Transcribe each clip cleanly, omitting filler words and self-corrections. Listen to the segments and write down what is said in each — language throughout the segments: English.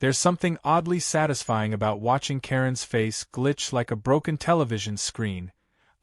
There's something oddly satisfying about watching Karen's face glitch like a broken television screen,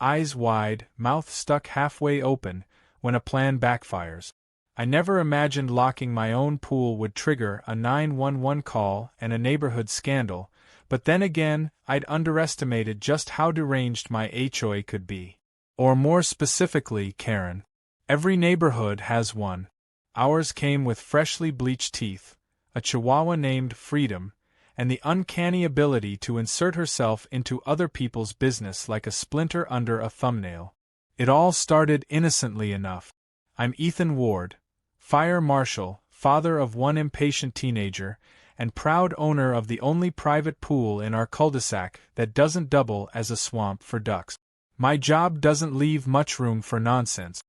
eyes wide, mouth stuck halfway open, when a plan backfires. I never imagined locking my own pool would trigger a 911 call and a neighborhood scandal, but then again, I'd underestimated just how deranged my HOA could be. Or more specifically, Karen. Every neighborhood has one. Ours came with freshly bleached teeth, a chihuahua named Freedom, and the uncanny ability to insert herself into other people's business like a splinter under a thumbnail. It all started innocently enough. I'm Ethan Ward, fire marshal, father of one impatient teenager, and proud owner of the only private pool in our cul-de-sac that doesn't double as a swamp for ducks. My job doesn't leave much room for nonsense.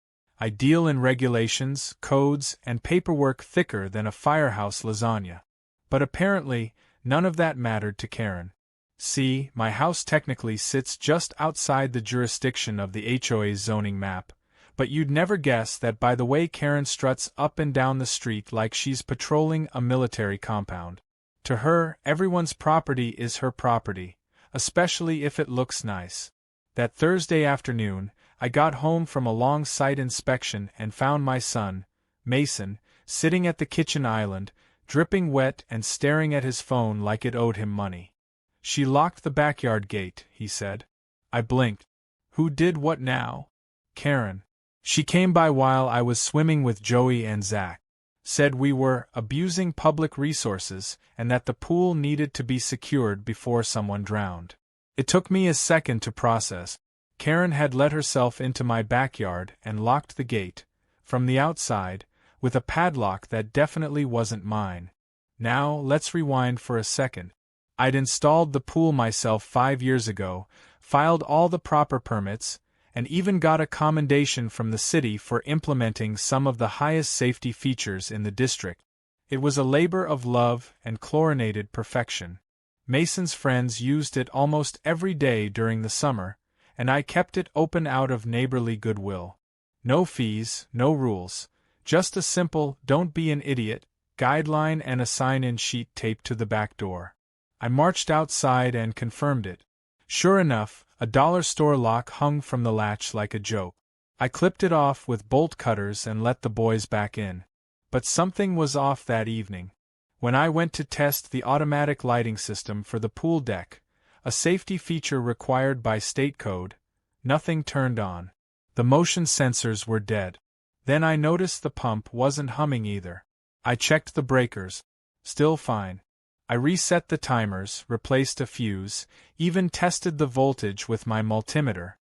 I deal in regulations, codes, and paperwork thicker than a firehouse lasagna. But apparently, none of that mattered to Karen. See, my house technically sits just outside the jurisdiction of the HOA's zoning map, but you'd never guess that by the way Karen struts up and down the street like she's patrolling a military compound. To her, everyone's property is her property, especially if it looks nice. That Thursday afternoon, I got home from a long site inspection and found my son, Mason, sitting at the kitchen island, dripping wet and staring at his phone like it owed him money. "She locked the backyard gate," he said. I blinked. "Who did what now?" "Karen. She came by while I was swimming with Joey and Zach. Said we were abusing public resources and that the pool needed to be secured before someone drowned." It took me a second to process. Karen had let herself into my backyard and locked the gate, from the outside, with a padlock that definitely wasn't mine. Now, let's rewind for a second. I'd installed the pool myself 5 years ago, filed all the proper permits, and even got a commendation from the city for implementing some of the highest safety features in the district. It was a labor of love and chlorinated perfection. Mason's friends used it almost every day during the summer, and I kept it open out of neighborly goodwill. No fees, no rules, just a simple "don't be an idiot" guideline and a sign-in sheet taped to the back door. I marched outside and confirmed it. Sure enough, a dollar store lock hung from the latch like a joke. I clipped it off with bolt cutters and let the boys back in. But something was off that evening. When I went to test the automatic lighting system for the pool deck, a safety feature required by state code, nothing turned on. The motion sensors were dead. Then I noticed the pump wasn't humming either. I checked the breakers. Still fine. I reset the timers, replaced a fuse, even tested the voltage with my multimeter.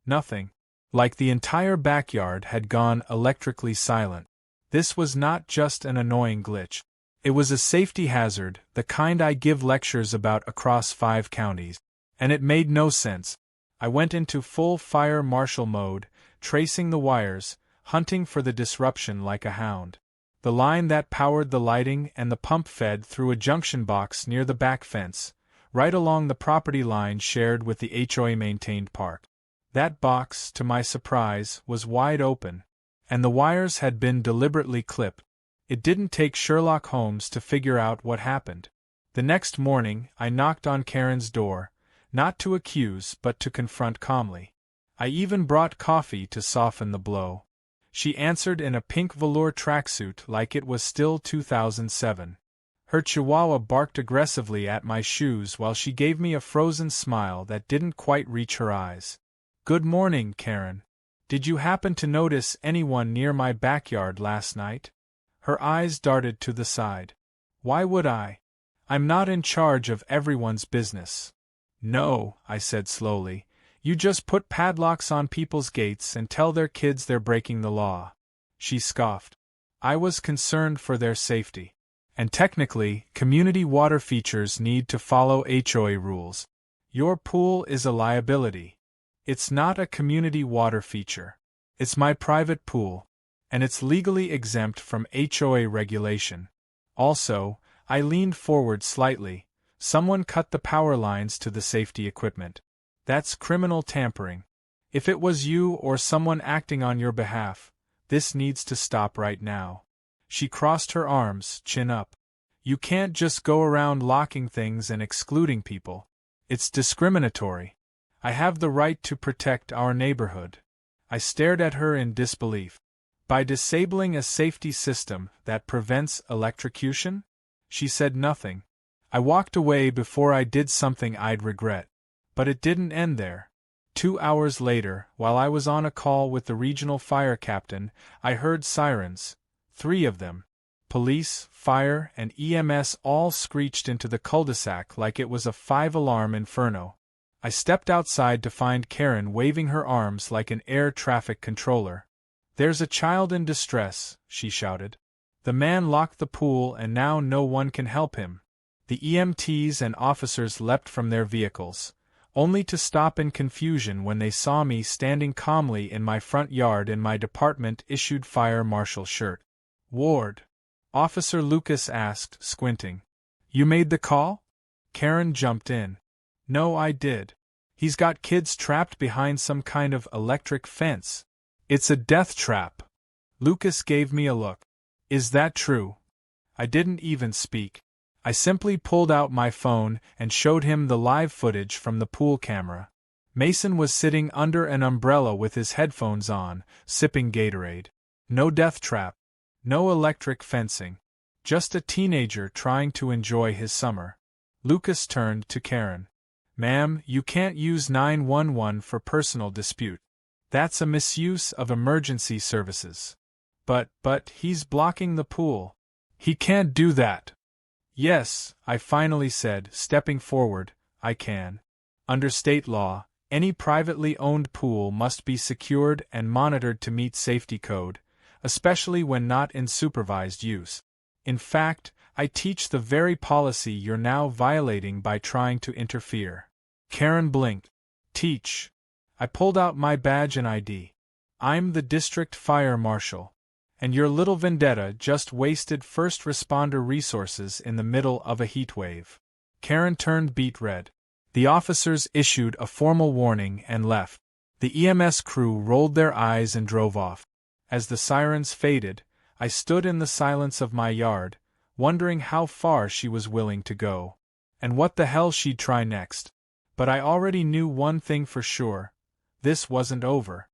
Nothing. Like the entire backyard had gone electrically silent. This was not just an annoying glitch. It was a safety hazard, the kind I give lectures about across 5 counties. And it made no sense. I went into full fire marshal mode, tracing the wires, hunting for the disruption like a hound. The line that powered the lighting and the pump fed through a junction box near the back fence, right along the property line shared with the HOA-maintained park. That box, to my surprise, was wide open, and the wires had been deliberately clipped. It didn't take Sherlock Holmes to figure out what happened. The next morning, I knocked on Karen's door, not to accuse but to confront calmly. I even brought coffee to soften the blow. She answered in a pink velour tracksuit like it was still 2007. Her chihuahua barked aggressively at my shoes while she gave me a frozen smile that didn't quite reach her eyes. "Good morning, Karen. Did you happen to notice anyone near my backyard last night?" Her eyes darted to the side. "Why would I? I'm not in charge of everyone's business." "No," I said slowly. "You just put padlocks on people's gates and tell their kids they're breaking the law." She scoffed. "I was concerned for their safety. And technically, community water features need to follow HOA rules. Your pool is a liability. It's not a community water feature. It's my private pool, and it's legally exempt from HOA regulation. Also," I leaned forward slightly, "someone cut the power lines to the safety equipment. That's criminal tampering. If it was you or someone acting on your behalf, this needs to stop right now." She crossed her arms, chin up. You can't just go around locking things and excluding people. It's discriminatory. I have the right to protect our neighborhood. I stared at her in disbelief. By disabling a safety system that prevents electrocution? She said nothing. I walked away before I did something I'd regret. But it didn't end there. 2 hours later, while I was on a call with the regional fire captain, I heard sirens. 3 of them. Police, fire, and EMS all screeched into the cul-de-sac like it was a 5-alarm inferno. I stepped outside to find Karen waving her arms like an air traffic controller. "There's a child in distress," she shouted. "The man locked the pool and now no one can help him." The EMTs and officers leapt from their vehicles, only to stop in confusion when they saw me standing calmly in my front yard in my department-issued fire marshal shirt. "Ward?" Officer Lucas asked, squinting. "You made the call?" Karen jumped in. "No, I did. He's got kids trapped behind some kind of electric fence. It's a death trap." Lucas gave me a look. "Is that true?" I didn't even speak. I simply pulled out my phone and showed him the live footage from the pool camera. Mason was sitting under an umbrella with his headphones on, sipping Gatorade. No death trap. No electric fencing. Just a teenager trying to enjoy his summer. Lucas turned to Karen. "Ma'am, you can't use 911 for personal dispute. That's a misuse of emergency services." But he's blocking the pool. "He can't do that." "Yes," I finally said, stepping forward, "I can. Under state law, any privately owned pool must be secured and monitored to meet safety code, especially when not in supervised use. In fact, I teach the very policy you're now violating by trying to interfere." Karen blinked. "Teach?" I pulled out my badge and ID. "I'm the district fire marshal. And your little vendetta just wasted first responder resources in the middle of a heat wave." Karen turned beet red. The officers issued a formal warning and left. The EMS crew rolled their eyes and drove off. As the sirens faded, I stood in the silence of my yard, wondering how far she was willing to go, and what the hell she'd try next. But I already knew one thing for sure: this wasn't over.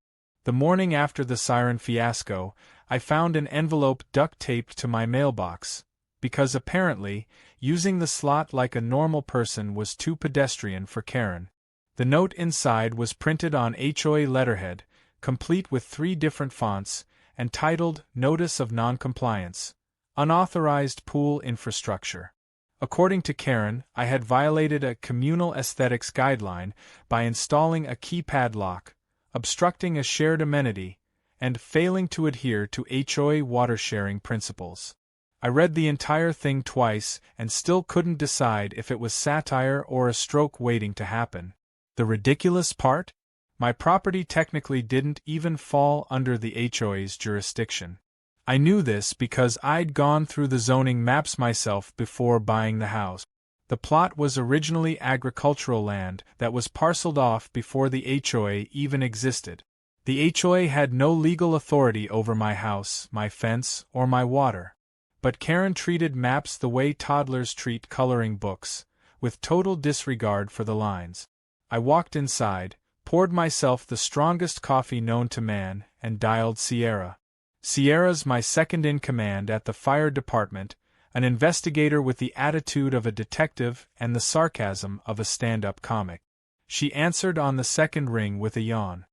The morning after the siren fiasco, I found an envelope duct-taped to my mailbox, because apparently, using the slot like a normal person was too pedestrian for Karen. The note inside was printed on HOA letterhead, complete with 3 different fonts, and titled Notice of Noncompliance, Unauthorized Pool Infrastructure. According to Karen, I had violated a communal aesthetics guideline by installing a keypad lock, obstructing a shared amenity, and failing to adhere to HOA water-sharing principles. I read the entire thing twice and still couldn't decide if it was satire or a stroke waiting to happen. The ridiculous part? My property technically didn't even fall under the HOA's jurisdiction. I knew this because I'd gone through the zoning maps myself before buying the house. The plot was originally agricultural land that was parceled off before the HOA even existed. The HOA had no legal authority over my house, my fence, or my water. But Karen treated maps the way toddlers treat coloring books, with total disregard for the lines. I walked inside, poured myself the strongest coffee known to man, and dialed Sierra. Sierra's my second-in-command at the fire department, an investigator with the attitude of a detective and the sarcasm of a stand-up comic. She answered on the second ring with a yawn.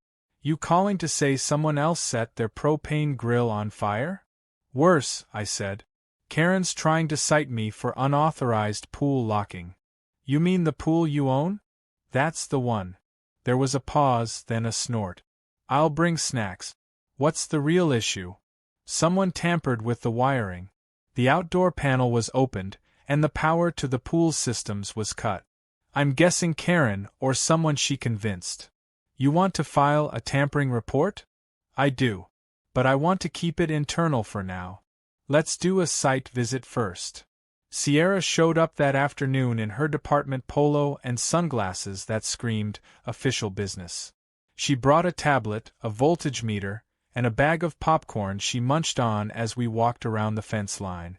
"You calling to say someone else set their propane grill on fire?" "Worse," I said. "Karen's trying to cite me for unauthorized pool locking." "You mean the pool you own?" "That's the one." There was a pause, then a snort. "I'll bring snacks." "What's the real issue?" "Someone tampered with the wiring. The outdoor panel was opened, and the power to the pool systems was cut. I'm guessing Karen or someone she convinced." "You want to file a tampering report?" "I do. But I want to keep it internal for now. Let's do a site visit first." Sierra showed up that afternoon in her department polo and sunglasses that screamed, official business. She brought a tablet, a voltage meter, and a bag of popcorn she munched on as we walked around the fence line.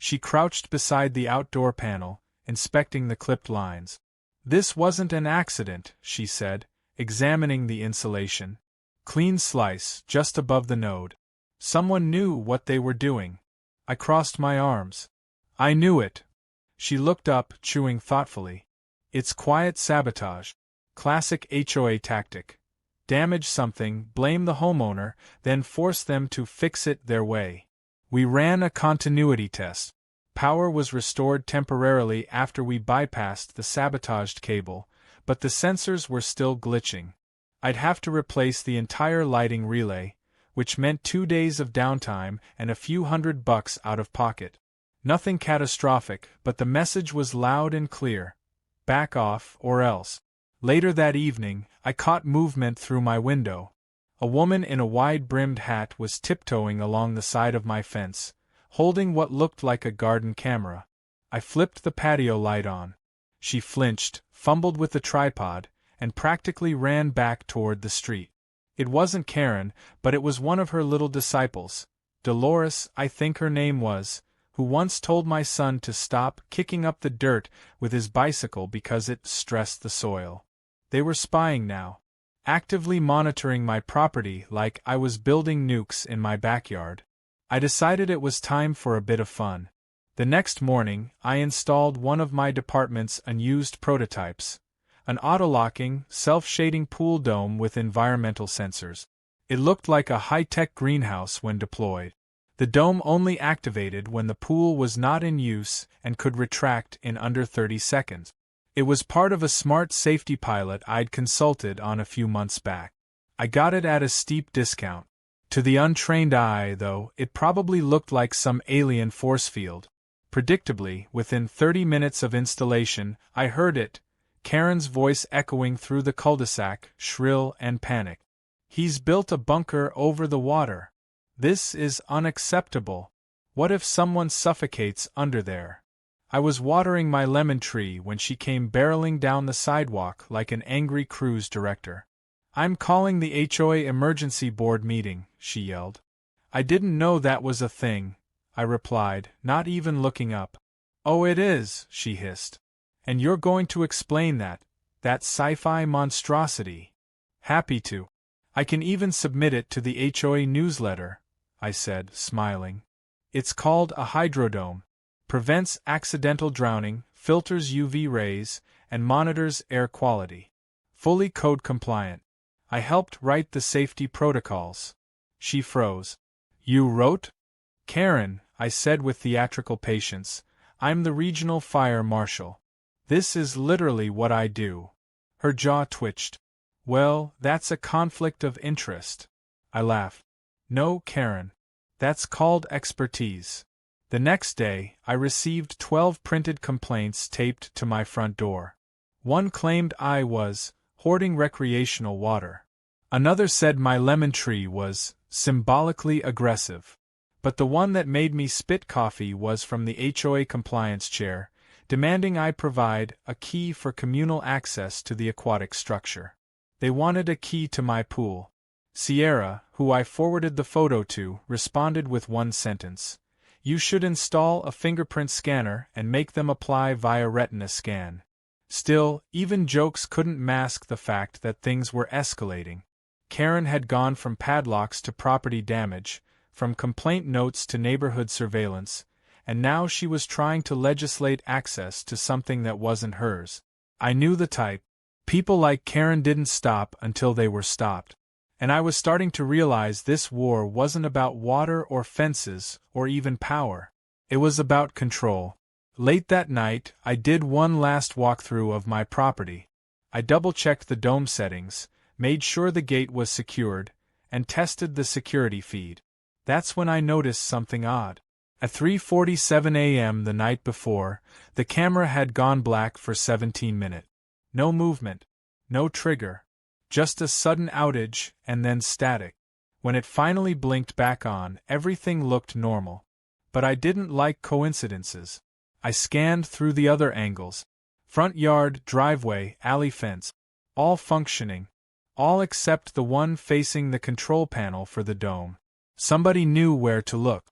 She crouched beside the outdoor panel, inspecting the clipped lines. "This wasn't an accident," she said, examining the insulation. "Clean slice, just above the node. Someone knew what they were doing." I crossed my arms. "I knew it." She looked up, chewing thoughtfully. "It's quiet sabotage. Classic HOA tactic. Damage something, blame the homeowner, then force them to fix it their way." We ran a continuity test. Power was restored temporarily after we bypassed the sabotaged cable, but the sensors were still glitching. I'd have to replace the entire lighting relay, which meant 2 days of downtime and a few $100 out of pocket. Nothing catastrophic, but the message was loud and clear. Back off, or else. Later that evening, I caught movement through my window. A woman in a wide-brimmed hat was tiptoeing along the side of my fence, holding what looked like a garden camera. I flipped the patio light on. She flinched, fumbled with the tripod, and practically ran back toward the street. It wasn't Karen, but it was one of her little disciples, Dolores, I think her name was, who once told my son to stop kicking up the dirt with his bicycle because it stressed the soil. They were spying now, actively monitoring my property like I was building nukes in my backyard. I decided it was time for a bit of fun. The next morning, I installed one of my department's unused prototypes, an auto-locking, self-shading pool dome with environmental sensors. It looked like a high-tech greenhouse when deployed. The dome only activated when the pool was not in use and could retract in under 30 seconds. It was part of a smart safety pilot I'd consulted on a few months back. I got it at a steep discount. To the untrained eye, though, it probably looked like some alien force field. Predictably, within 30 minutes of installation, I heard it, Karen's voice echoing through the cul-de-sac, shrill and panicked. "He's built a bunker over the water. This is unacceptable. What if someone suffocates under there?" I was watering my lemon tree when she came barreling down the sidewalk like an angry cruise director. "I'm calling the HOA emergency board meeting," she yelled. "I didn't know that was a thing," I replied, not even looking up. "Oh, it is," she hissed. "And you're going to explain that sci-fi monstrosity." "Happy to. I can even submit it to the HOA newsletter," I said, smiling. "It's called a hydrodome. Prevents accidental drowning, filters UV rays, and monitors air quality. Fully code compliant. I helped write the safety protocols." She froze. "You wrote?" "Karen," I said with theatrical patience, "I'm the regional fire marshal. This is literally what I do." Her jaw twitched. "Well, that's a conflict of interest." I laughed. "No, Karen. That's called expertise." The next day, I received 12 printed complaints taped to my front door. One claimed I was hoarding recreational water. Another said my lemon tree was symbolically aggressive. But the one that made me spit coffee was from the HOA compliance chair, demanding I provide a key for communal access to the aquatic structure. They wanted a key to my pool. Sierra, who I forwarded the photo to, responded with one sentence. "You should install a fingerprint scanner and make them apply via retina scan." Still, even jokes couldn't mask the fact that things were escalating. Karen had gone from padlocks to property damage, from complaint notes to neighborhood surveillance, and now she was trying to legislate access to something that wasn't hers. I knew the type. People like Karen didn't stop until they were stopped. And I was starting to realize this war wasn't about water or fences or even power. It was about control. Late that night, I did one last walkthrough of my property. I double-checked the dome settings, made sure the gate was secured, and tested the security feed. That's when I noticed something odd. At 3:47 a.m. the night before, the camera had gone black for 17 minutes. No movement. No trigger. Just a sudden outage, and then static. When it finally blinked back on, everything looked normal. But I didn't like coincidences. I scanned through the other angles. Front yard, driveway, alley fence. All functioning. All except the one facing the control panel for the dome. Somebody knew where to look.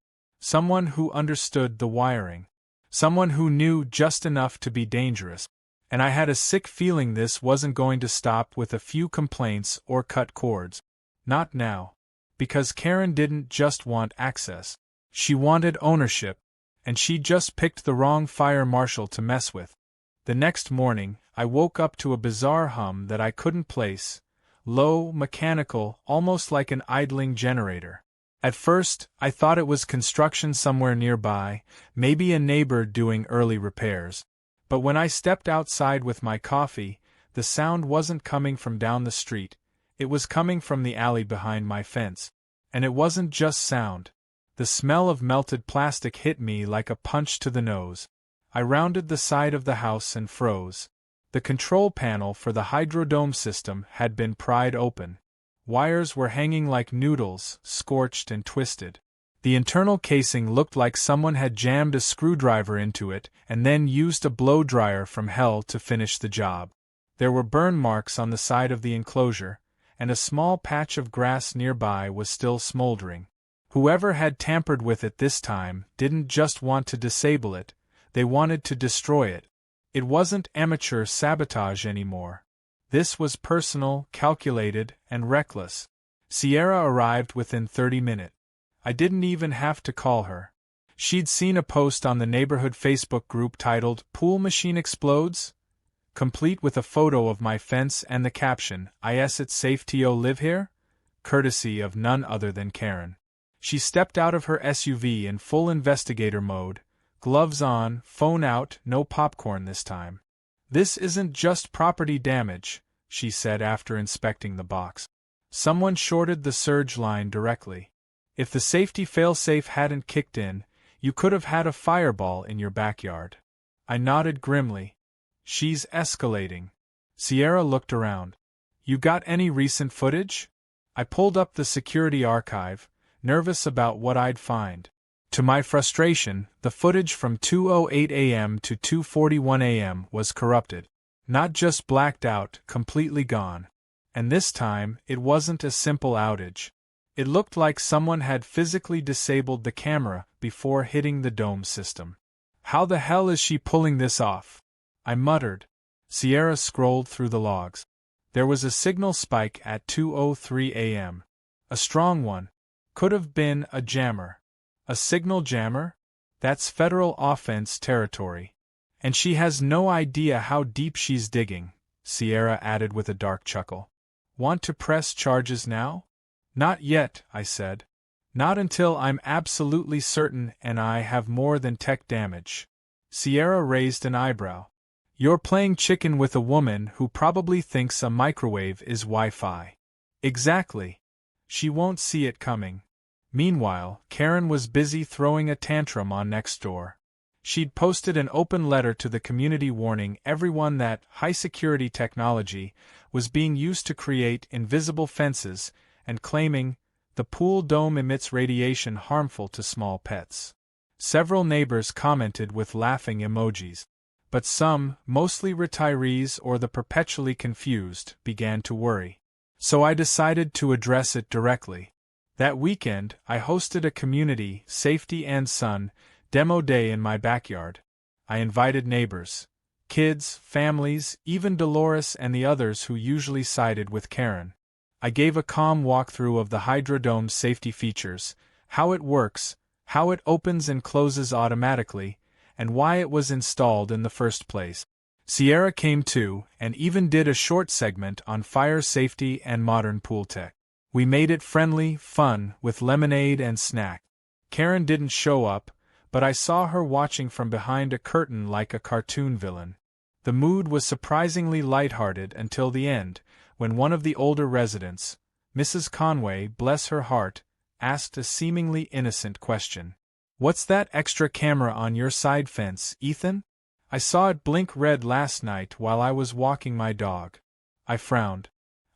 Someone who understood the wiring. Someone who knew just enough to be dangerous. And I had a sick feeling this wasn't going to stop with a few complaints or cut cords. Not now. Because Karen didn't just want access. She wanted ownership. And she just picked the wrong fire marshal to mess with. The next morning, I woke up to a bizarre hum that I couldn't place. Low, mechanical, almost like an idling generator. At first, I thought it was construction somewhere nearby, maybe a neighbor doing early repairs. But when I stepped outside with my coffee, the sound wasn't coming from down the street, it was coming from the alley behind my fence. And it wasn't just sound. The smell of melted plastic hit me like a punch to the nose. I rounded the side of the house and froze. The control panel for the hydrodome system had been pried open. Wires were hanging like noodles, scorched and twisted. The internal casing looked like someone had jammed a screwdriver into it and then used a blow dryer from hell to finish the job. There were burn marks on the side of the enclosure, and a small patch of grass nearby was still smoldering. Whoever had tampered with it this time didn't just want to disable it, they wanted to destroy it. It wasn't amateur sabotage anymore. This was personal, calculated, and reckless. Sierra arrived within 30 minutes. I didn't even have to call her. She'd seen a post on the neighborhood Facebook group titled, "Pool Machine Explodes?" complete with a photo of my fence and the caption, "Is it safe to live here?" courtesy of none other than Karen. She stepped out of her SUV in full investigator mode, gloves on, phone out, no popcorn this time. "This isn't just property damage," she said after inspecting the box. "Someone shorted the surge line directly. If the safety failsafe hadn't kicked in, you could have had a fireball in your backyard." I nodded grimly. "She's escalating." Sierra looked around. "You got any recent footage?" I pulled up the security archive, nervous about what I'd find. To my frustration, the footage from 2:08 a.m. to 2:41 a.m. was corrupted. Not just blacked out, completely gone. And this time, it wasn't a simple outage. It looked like someone had physically disabled the camera before hitting the dome system. "How the hell is she pulling this off?" I muttered. Sierra scrolled through the logs. There was a signal spike at 2:03 a.m. A strong one. Could have been a jammer. A signal jammer? That's federal offense territory. And she has no idea how deep she's digging, Sierra added with a dark chuckle. "Want to press charges now?" "Not yet," I said. "Not until I'm absolutely certain and I have more than tech damage." Sierra raised an eyebrow. "You're playing chicken with a woman who probably thinks a microwave is Wi-Fi." "Exactly. She won't see it coming." Meanwhile, Karen was busy throwing a tantrum on Nextdoor. She'd posted an open letter to the community warning everyone that high-security technology was being used to create invisible fences and claiming the pool dome emits radiation harmful to small pets. Several neighbors commented with laughing emojis. But some, mostly retirees or the perpetually confused, began to worry. So I decided to address it directly. That weekend, I hosted a community, safety and sun, demo day in my backyard. I invited neighbors, kids, families, even Dolores and the others who usually sided with Karen. I gave a calm walkthrough of the hydrodome's safety features, how it works, how it opens and closes automatically, and why it was installed in the first place. Sierra came too, and even did a short segment on fire safety and modern pool tech. We made it friendly, fun, with lemonade and snack. Karen didn't show up, but I saw her watching from behind a curtain like a cartoon villain. The mood was surprisingly lighthearted until the end, when one of the older residents, Mrs. Conway, bless her heart, asked a seemingly innocent question. "What's that extra camera on your side fence, Ethan? I saw it blink red last night while I was walking my dog." I frowned.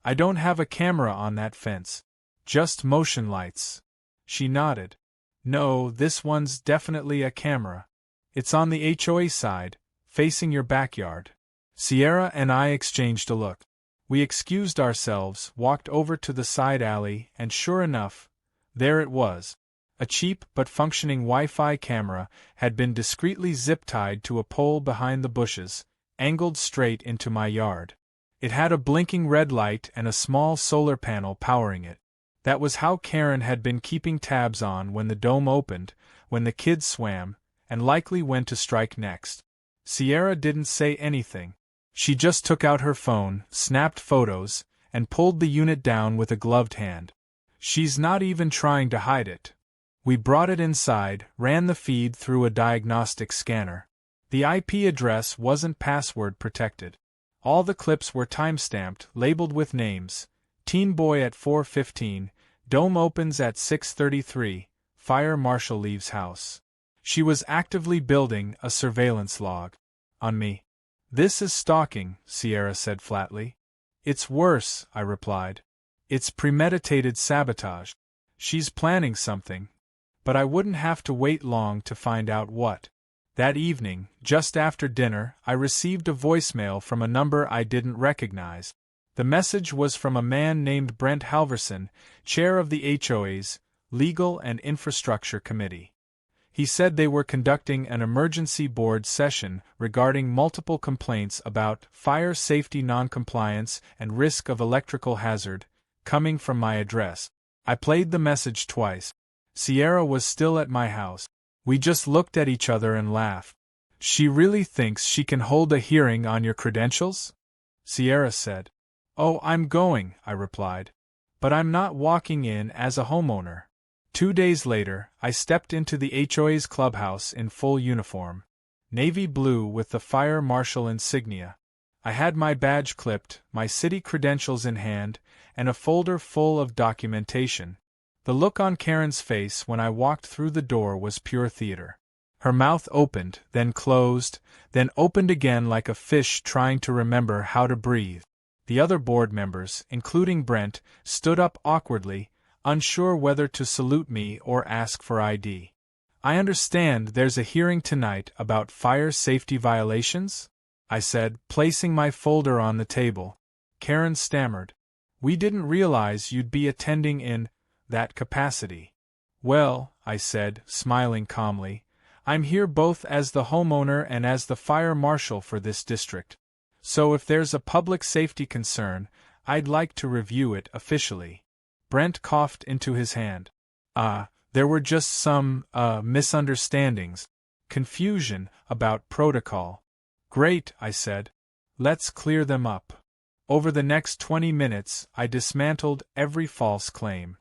"I don't have a camera on that fence. Just motion lights." She nodded. "No, this one's definitely a camera. It's on the HOA side, facing your backyard." Sierra and I exchanged a look. We excused ourselves, walked over to the side alley, and sure enough, there it was. A cheap but functioning Wi-Fi camera had been discreetly zip-tied to a pole behind the bushes, angled straight into my yard. It had a blinking red light and a small solar panel powering it. That was how Karen had been keeping tabs on when the dome opened, when the kids swam, and likely when to strike next. Sierra didn't say anything. She just took out her phone, snapped photos, and pulled the unit down with a gloved hand. She's not even trying to hide it. We brought it inside, ran the feed through a diagnostic scanner. The IP address wasn't password protected. All the clips were timestamped, labeled with names. Teen boy at 4:15, dome opens at 6:33, fire marshal leaves house. She was actively building a surveillance log. On me. This is stalking, Sierra said flatly. It's worse, I replied. It's premeditated sabotage. She's planning something. But I wouldn't have to wait long to find out what. That evening, just after dinner, I received a voicemail from a number I didn't recognize. The message was from a man named Brent Halverson, chair of the HOA's Legal and Infrastructure Committee. He said they were conducting an emergency board session regarding multiple complaints about fire safety noncompliance and risk of electrical hazard, coming from my address. I played the message twice. Sierra was still at my house. We just looked at each other and laughed. She really thinks she can hold a hearing on your credentials? Sierra said. Oh, I'm going, I replied. But I'm not walking in as a homeowner. 2 days later, I stepped into the HOA's clubhouse in full uniform. Navy blue with the fire marshal insignia. I had my badge clipped, my city credentials in hand, and a folder full of documentation. The look on Karen's face when I walked through the door was pure theater. Her mouth opened, then closed, then opened again like a fish trying to remember how to breathe. The other board members, including Brent, stood up awkwardly, unsure whether to salute me or ask for ID. I understand there's a hearing tonight about fire safety violations? I said, placing my folder on the table. Karen stammered. We didn't realize you'd be attending in that capacity. Well, I said, smiling calmly, I'm here both as the homeowner and as the fire marshal for this district. So if there's a public safety concern, I'd like to review it officially. Brent coughed into his hand. There were just some, misunderstandings. Confusion about protocol. Great, I said. Let's clear them up. Over the next 20 minutes, I dismantled every false claim.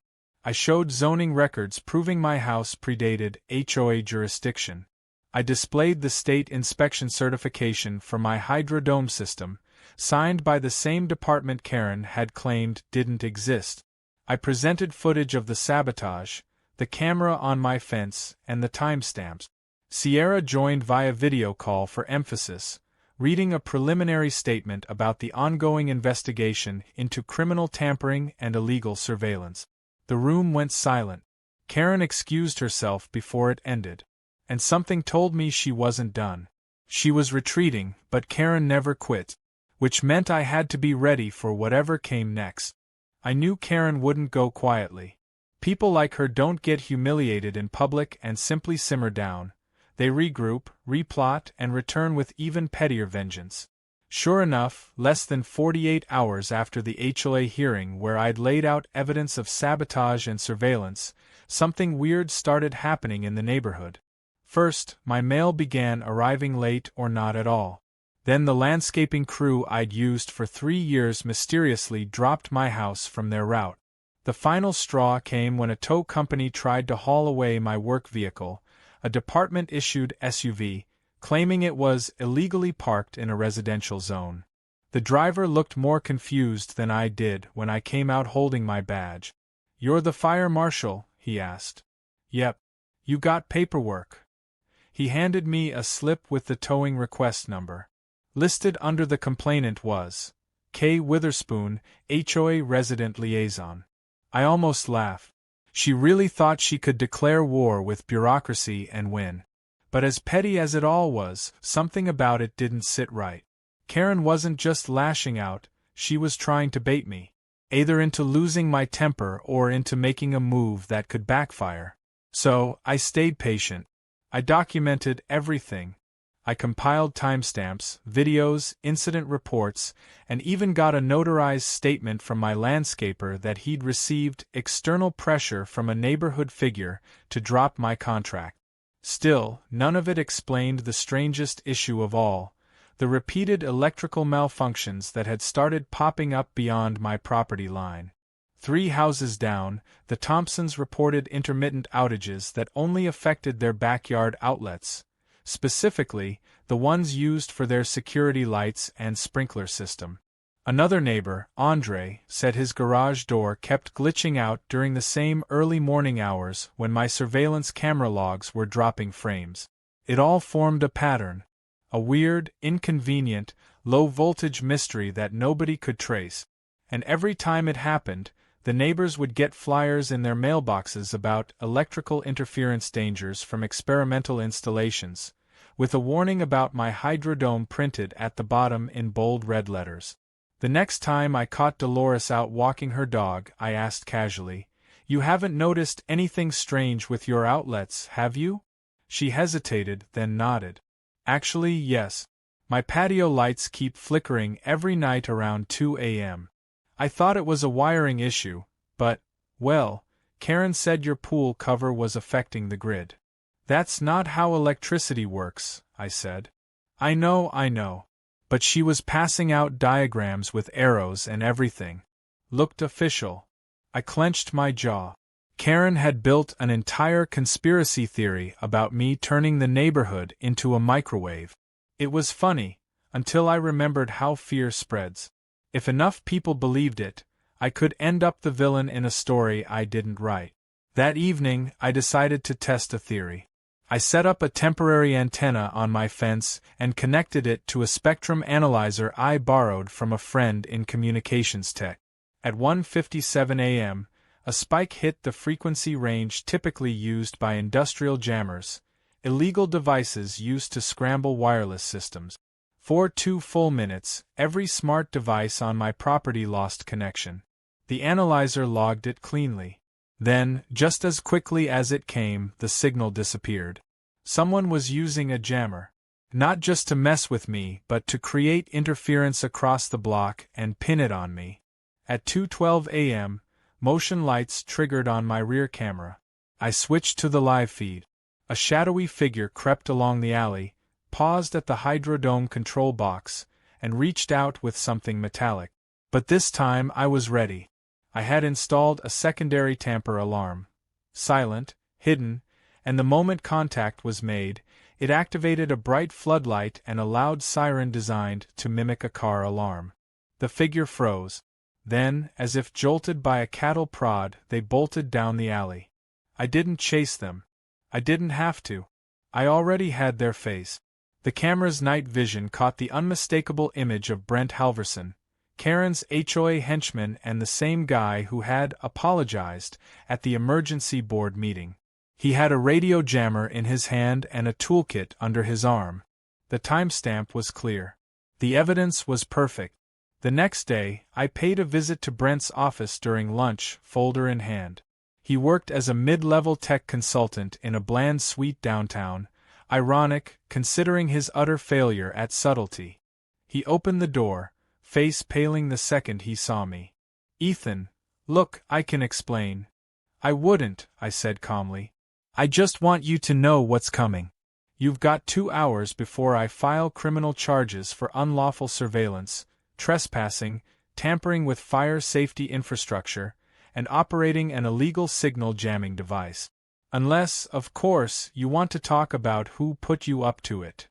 I showed zoning records proving my house predated HOA jurisdiction. I displayed the state inspection certification for my hydrodome system, signed by the same department Karen had claimed didn't exist. I presented footage of the sabotage, the camera on my fence, and the timestamps. Sierra joined via video call for emphasis, reading a preliminary statement about the ongoing investigation into criminal tampering and illegal surveillance. The room went silent. Karen excused herself before it ended. And something told me she wasn't done. She was retreating, but Karen never quit. Which meant I had to be ready for whatever came next. I knew Karen wouldn't go quietly. People like her don't get humiliated in public and simply simmer down. They regroup, replot, and return with even pettier vengeance. Sure enough, less than 48 hours after the HOA hearing where I'd laid out evidence of sabotage and surveillance, something weird started happening in the neighborhood. First, my mail began arriving late or not at all. Then the landscaping crew I'd used for 3 years mysteriously dropped my house from their route. The final straw came when a tow company tried to haul away my work vehicle, a department-issued SUV, claiming it was illegally parked in a residential zone. The driver looked more confused than I did when I came out holding my badge. "You're the fire marshal?" he asked. "Yep. You got paperwork?" He handed me a slip with the towing request number. Listed under the complainant was K. Witherspoon, HOA Resident Liaison. I almost laughed. She really thought she could declare war with bureaucracy and win. But as petty as it all was, something about it didn't sit right. Karen wasn't just lashing out, she was trying to bait me, either into losing my temper or into making a move that could backfire. So, I stayed patient. I documented everything. I compiled timestamps, videos, incident reports, and even got a notarized statement from my landscaper that he'd received external pressure from a neighborhood figure to drop my contract. Still, none of it explained the strangest issue of all: the repeated electrical malfunctions that had started popping up beyond my property line. 3 houses down, the Thompsons reported intermittent outages that only affected their backyard outlets, specifically, the ones used for their security lights and sprinkler system. Another neighbor, Andre, said his garage door kept glitching out during the same early morning hours when my surveillance camera logs were dropping frames. It all formed a pattern. A weird, inconvenient, low-voltage mystery that nobody could trace. And every time it happened, the neighbors would get flyers in their mailboxes about electrical interference dangers from experimental installations, with a warning about my hydrodome printed at the bottom in bold red letters. The next time I caught Dolores out walking her dog, I asked casually, "You haven't noticed anything strange with your outlets, have you?" She hesitated, then nodded. "Actually, yes. My patio lights keep flickering every night around 2 a.m. I thought it was a wiring issue, but, well, Karen said your pool cover was affecting the grid." "That's not how electricity works," I said. I know. But she was passing out diagrams with arrows and everything. Looked official. I clenched my jaw. Karen had built an entire conspiracy theory about me turning the neighborhood into a microwave. It was funny, until I remembered how fear spreads. If enough people believed it, I could end up the villain in a story I didn't write. That evening, I decided to test a theory. I set up a temporary antenna on my fence and connected it to a spectrum analyzer I borrowed from a friend in communications tech. At 1:57 a.m., a spike hit the frequency range typically used by industrial jammers, illegal devices used to scramble wireless systems. For 2 full minutes, every smart device on my property lost connection. The analyzer logged it cleanly. Then, just as quickly as it came, the signal disappeared. Someone was using a jammer. Not just to mess with me, but to create interference across the block and pin it on me. At 2:12 a.m., motion lights triggered on my rear camera. I switched to the live feed. A shadowy figure crept along the alley, paused at the hydrodome control box, and reached out with something metallic. But this time I was ready. I had installed a secondary tamper alarm. Silent, hidden, and the moment contact was made, it activated a bright floodlight and a loud siren designed to mimic a car alarm. The figure froze. Then, as if jolted by a cattle prod, they bolted down the alley. I didn't chase them. I didn't have to. I already had their face. The camera's night vision caught the unmistakable image of Brent Halverson, Karen's HOA henchman and the same guy who had apologized at the emergency board meeting. He had a radio jammer in his hand and a toolkit under his arm. The timestamp was clear. The evidence was perfect. The next day, I paid a visit to Brent's office during lunch, folder in hand. He worked as a mid-level tech consultant in a bland suite downtown, ironic, considering his utter failure at subtlety. He opened the door, face paling the second he saw me. "Ethan, look, I can explain." "I wouldn't," I said calmly. "I just want you to know what's coming. You've got 2 hours before I file criminal charges for unlawful surveillance, trespassing, tampering with fire safety infrastructure, and operating an illegal signal jamming device. Unless, of course, you want to talk about who put you up to it."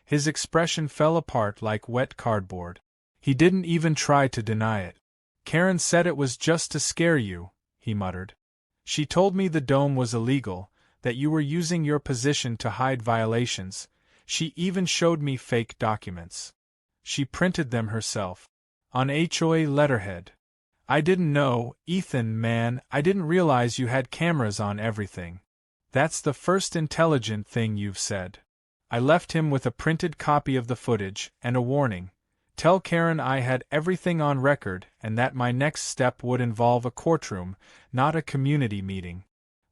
His expression fell apart like wet cardboard. He didn't even try to deny it. "Karen said it was just to scare you," he muttered. "She told me the dome was illegal, that you were using your position to hide violations. She even showed me fake documents. She printed them herself. On HOA letterhead. I didn't know, Ethan, man, I didn't realize you had cameras on everything. That's the first intelligent thing you've said." I left him with a printed copy of the footage and a warning. Tell Karen I had everything on record and that my next step would involve a courtroom, not a community meeting.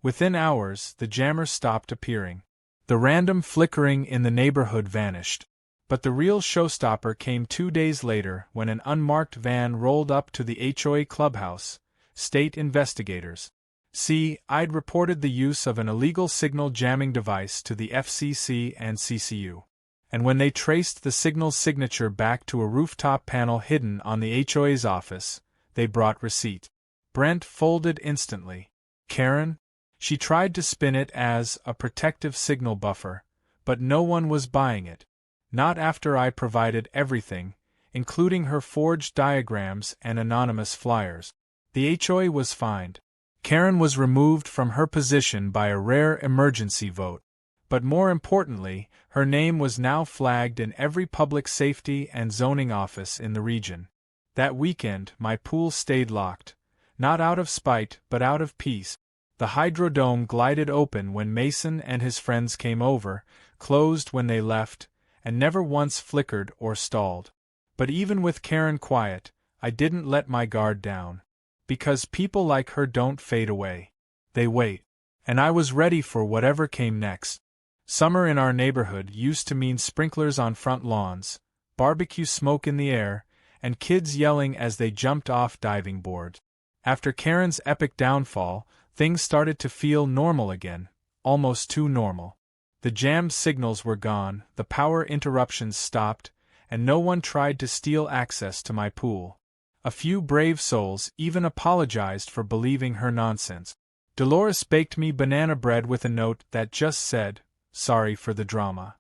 Within hours, the jammers stopped appearing. The random flickering in the neighborhood vanished. But the real showstopper came 2 days later when an unmarked van rolled up to the HOA clubhouse. State investigators. See, I'd reported the use of an illegal signal jamming device to the FCC and CCU. And when they traced the signal's signature back to a rooftop panel hidden on the HOA's office, they brought receipt. Brent folded instantly. Karen? She tried to spin it as a protective signal buffer, but no one was buying it. Not after I provided everything, including her forged diagrams and anonymous flyers. The HOA was fined. Karen was removed from her position by a rare emergency vote. But more importantly, her name was now flagged in every public safety and zoning office in the region. That weekend, my pool stayed locked. Not out of spite, but out of peace. The hydrodome glided open when Mason and his friends came over, closed when they left, and never once flickered or stalled. But even with Karen quiet, I didn't let my guard down. Because people like her don't fade away. They wait. And I was ready for whatever came next. Summer in our neighborhood used to mean sprinklers on front lawns, barbecue smoke in the air, and kids yelling as they jumped off diving boards. After Karen's epic downfall, things started to feel normal again, almost too normal. The jammed signals were gone, the power interruptions stopped, and no one tried to steal access to my pool. A few brave souls even apologized for believing her nonsense. Dolores baked me banana bread with a note that just said, "Sorry for the drama."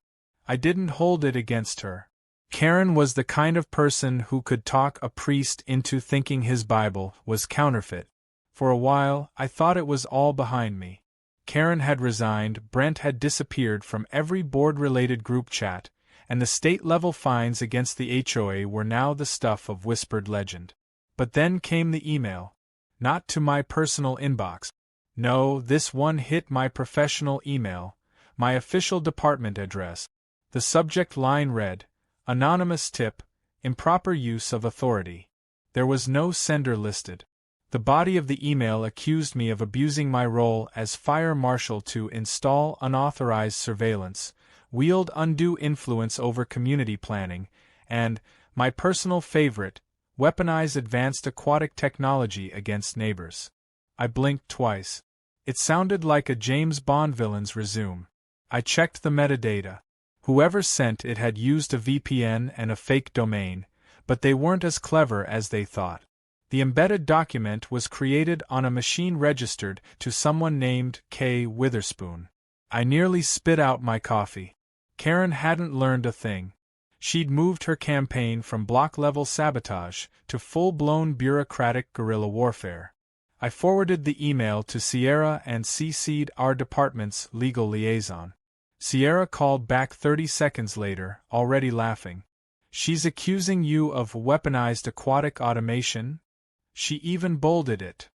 I didn't hold it against her. Karen was the kind of person who could talk a priest into thinking his Bible was counterfeit. For a while, I thought it was all behind me. Karen had resigned, Brent had disappeared from every board-related group chat, and the state-level fines against the HOA were now the stuff of whispered legend. But then came the email. Not to my personal inbox. No, this one hit my professional email, my official department address. The subject line read, "Anonymous tip, improper use of authority." There was no sender listed. The body of the email accused me of abusing my role as fire marshal to install unauthorized surveillance, wield undue influence over community planning, and, my personal favorite, weaponize advanced aquatic technology against neighbors. I blinked twice. It sounded like a James Bond villain's resume. I checked the metadata. Whoever sent it had used a VPN and a fake domain, but they weren't as clever as they thought. The embedded document was created on a machine registered to someone named K. Witherspoon. I nearly spit out my coffee. Karen hadn't learned a thing. She'd moved her campaign from block-level sabotage to full-blown bureaucratic guerrilla warfare. I forwarded the email to Sierra and CC'd our department's legal liaison. Sierra called back 30 seconds later, already laughing. "She's accusing you of weaponized aquatic automation?" She even bolded it.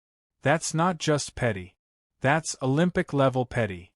"That's not just petty. That's Olympic-level petty."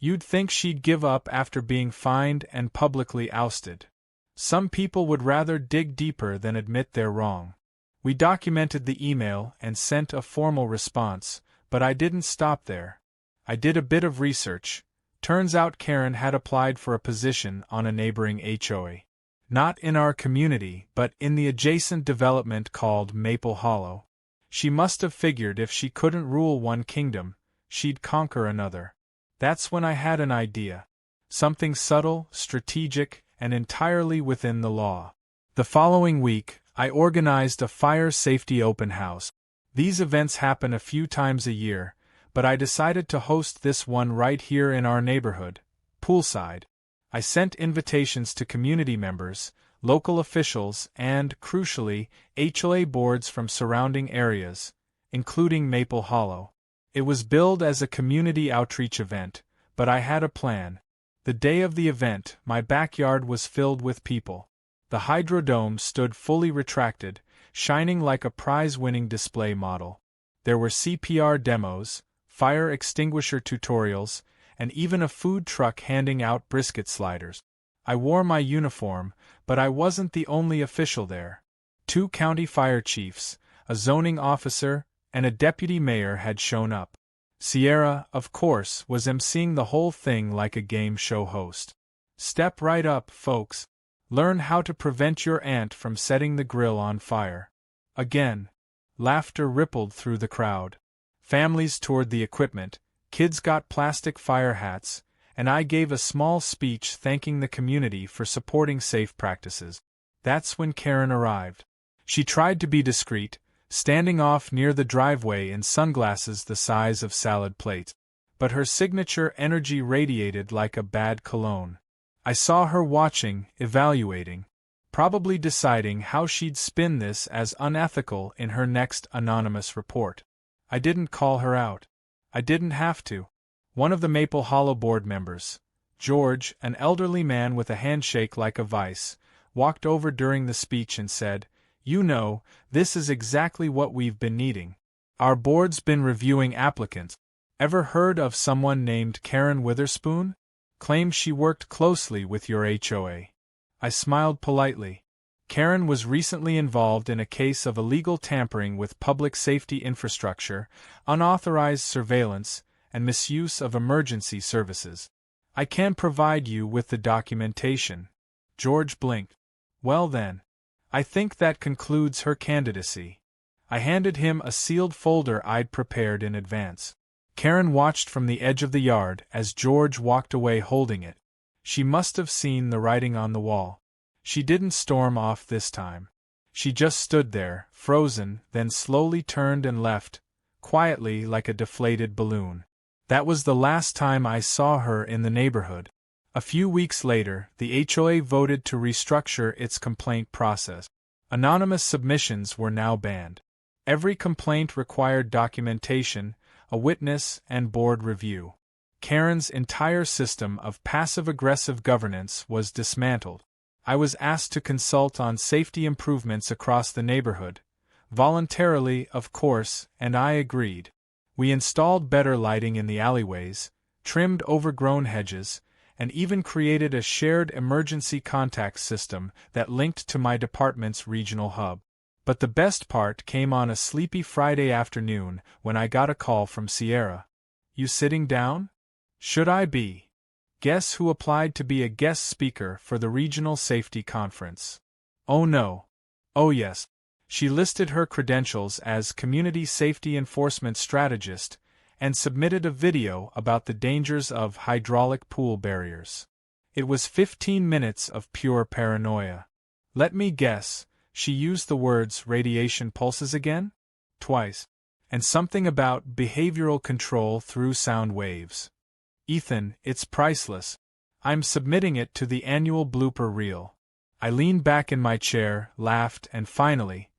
You'd think she'd give up after being fined and publicly ousted. Some people would rather dig deeper than admit they're wrong. We documented the email and sent a formal response, but I didn't stop there. I did a bit of research. Turns out Karen had applied for a position on a neighboring HOA. Not in our community, but in the adjacent development called Maple Hollow. She must have figured if she couldn't rule one kingdom, she'd conquer another. That's when I had an idea. Something subtle, strategic, and entirely within the law. The following week, I organized a fire safety open house. These events happen a few times a year, but I decided to host this one right here in our neighborhood, poolside. I sent invitations to community members, local officials, and, crucially, HOA boards from surrounding areas, including Maple Hollow. It was billed as a community outreach event, but I had a plan. The day of the event, my backyard was filled with people. The hydrodome stood fully retracted, shining like a prize-winning display model. There were CPR demos, fire extinguisher tutorials, and even a food truck handing out brisket sliders. I wore my uniform, but I wasn't the only official there. 2 county fire chiefs, a zoning officer, and a deputy mayor had shown up. Sierra, of course, was emceeing the whole thing like a game show host. Step right up, folks. Learn how to prevent your aunt from setting the grill on fire. Again. Laughter rippled through the crowd. Families toured the equipment, kids got plastic fire hats, and I gave a small speech thanking the community for supporting safe practices. That's when Karen arrived. She tried to be discreet, standing off near the driveway in sunglasses the size of salad plates. But her signature energy radiated like a bad cologne. I saw her watching, evaluating, probably deciding how she'd spin this as unethical in her next anonymous report. I didn't call her out. I didn't have to. One of the Maple Hollow board members, George, an elderly man with a handshake like a vice, walked over during the speech and said, "You know, this is exactly what we've been needing. Our board's been reviewing applicants. Ever heard of someone named Karen Witherspoon? Claims she worked closely with your HOA." I smiled politely. Karen was recently involved in a case of illegal tampering with public safety infrastructure, unauthorized surveillance, and misuse of emergency services. I can provide you with the documentation. George blinked. Well then. I think that concludes her candidacy. I handed him a sealed folder I'd prepared in advance. Karen watched from the edge of the yard as George walked away holding it. She must have seen the writing on the wall. She didn't storm off this time. She just stood there, frozen, then slowly turned and left, quietly like a deflated balloon. That was the last time I saw her in the neighborhood. A few weeks later, the HOA voted to restructure its complaint process. Anonymous submissions were now banned. Every complaint required documentation, a witness, and board review. Karen's entire system of passive-aggressive governance was dismantled. I was asked to consult on safety improvements across the neighborhood, voluntarily, of course, and I agreed. We installed better lighting in the alleyways, trimmed overgrown hedges, and even created a shared emergency contact system that linked to my department's regional hub. But the best part came on a sleepy Friday afternoon when I got a call from Sierra. "You sitting down?" "Should I be?" Guess who applied to be a guest speaker for the Regional Safety Conference? Oh no. Oh yes. She listed her credentials as Community Safety Enforcement Strategist and submitted a video about the dangers of hydraulic pool barriers. It was 15 minutes of pure paranoia. Let me guess, she used the words radiation pulses again? Twice. And something about behavioral control through sound waves. Ethan, it's priceless. I'm submitting it to the annual blooper reel. I leaned back in my chair, laughed, and finally,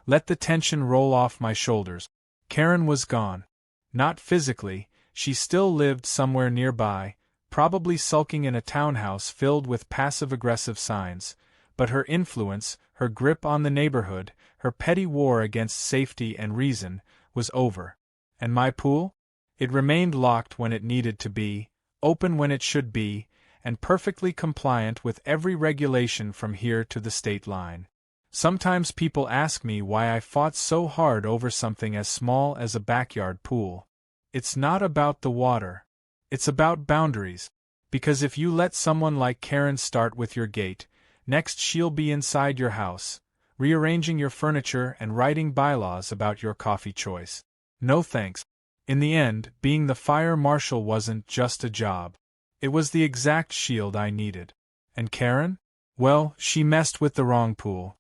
let the tension roll off my shoulders. Karen was gone. Not physically, she still lived somewhere nearby, probably sulking in a townhouse filled with passive-aggressive signs, but her influence, her grip on the neighborhood, her petty war against safety and reason, was over. And my pool? It remained locked when it needed to be, open when it should be, and perfectly compliant with every regulation from here to the state line. Sometimes people ask me why I fought so hard over something as small as a backyard pool. It's not about the water. It's about boundaries. Because if you let someone like Karen start with your gate, next she'll be inside your house, rearranging your furniture and writing bylaws about your coffee choice. No thanks. In the end, being the fire marshal wasn't just a job. It was the exact shield I needed. And Karen? Well, she messed with the wrong pool.